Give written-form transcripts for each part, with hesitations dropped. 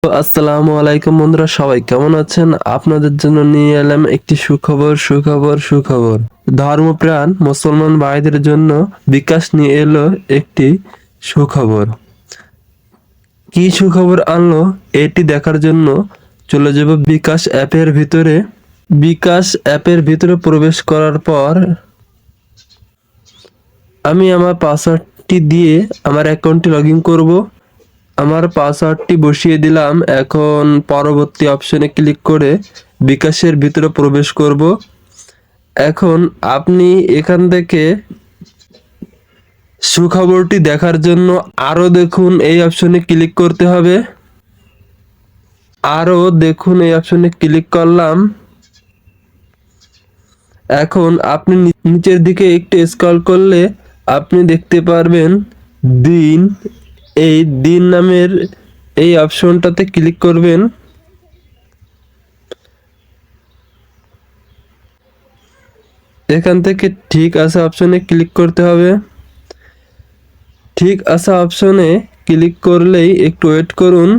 তো আসসালামু আলাইকুম বন্ধুরা, সবাই কেমন আছেন? আপনাদের জন্য নিয়ে এলাম একটি সুখবর। ধর্মপ্রাণ মুসলমান ভাইদের জন্য বিকাশ নিয়ে এলো একটি সুখবর। কি সুখবর আনলো এটি দেখার জন্য চলে যাব বিকাশ অ্যাপের ভিতরে। বিকাশ অ্যাপের ভিতরে প্রবেশ করার পর আমি আমার পাসওয়ার্ডটি দিয়ে আমার অ্যাকাউন্টটি লগ ইন করবো। আমার পাসওয়ার্ডটি বসিয়ে দিলাম। এখন পরবর্তী অপশনে ক্লিক করে বিকাশের ভিতরে প্রবেশ করব। এখন আপনি এখান থেকে সুখবরটি দেখার জন্য আরো দেখুন এই অপশনে ক্লিক করতে হবে। আরো দেখুন এই অপশনে ক্লিক করলাম। এখন আপনি নিচের দিকে একটু স্ক্রল করলে আপনি দেখতে পারবেন দিন। এই দিন নামের এই অপশনটাতে ক্লিক করবেন। এখান থেকে ঠিক আছে অপশনে ক্লিক করতে হবে। ঠিক আছে অপশনে ক্লিক করলেই একটু ওয়েট করুন।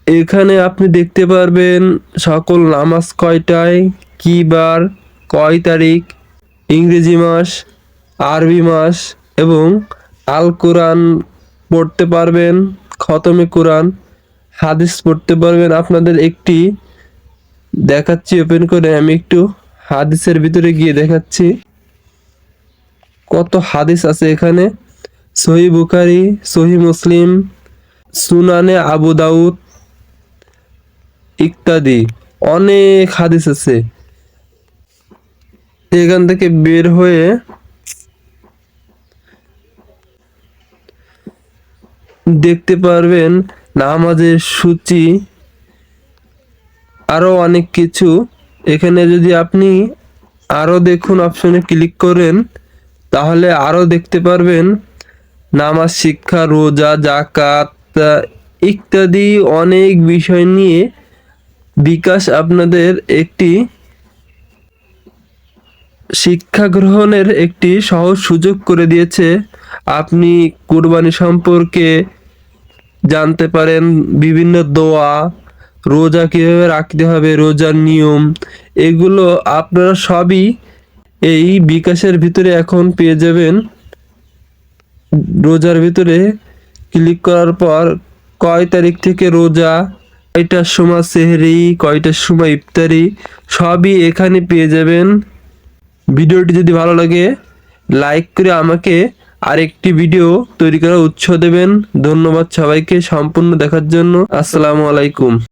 এখানে আপনি দেখতে পারবেন সকল নামাজ কয়টায়, কি বার, কয় তারিখ, ইংরেজি মাস, আরবি মাস এবং আল কোরআন পড়তে পারবেন, খতমে কোরআন, হাদিস পড়তে পারবেন। আপনাদের একটি দেখাচ্ছি, ওপেন করে আমি একটু হাদিসের ভিতরে গিয়ে দেখাচ্ছি কত হাদিস আছে এখানে। সহি বুখারী, সহি মুসলিম, সুনানে আবু দাউদ ইত্যাদি অনেক হাদিস আছে। এখান থেকে বের হয়ে দেখতে পারবেন নামাজের সূচি, আরো অনেক কিছু। এখানে যদি আপনি আরো দেখুন অপশনে ক্লিক করেন তাহলে আরো দেখতে পারবেন নামাজ শিক্ষা, রোজা, যাকাত ইত্যাদি অনেক বিষয় নিয়ে বিকাশ আপনাদের একটি শিক্ষা গ্রহণের একটি সহজ সুযোগ করে দিয়েছে। আপনি কুরবানি সম্পর্কে জানতে পারেন, বিভিন্ন দোয়া, রোজা কিভাবে রাখতে হবে, রোজার নিয়ম, এগুলো আপনারা সবই এই বিকাশের ভিতরে এখন পেয়ে যাবেন। রোজার ভিতরে ক্লিক করার পর কয় তারিখ থেকে রোজা, কয়টার সময় সেহরি, কয়টার সময় ইফতারি, সবই এখানে পেয়ে যাবেন। ভিডিওটি যদি ভালো লাগে লাইক করে আমাকে আরেকটি ভিডিও তৈরি করার উৎসাহ দেবেন। ধন্যবাদ সবাইকে সম্পূর্ণ দেখার জন্য। আসসালামু আলাইকুম।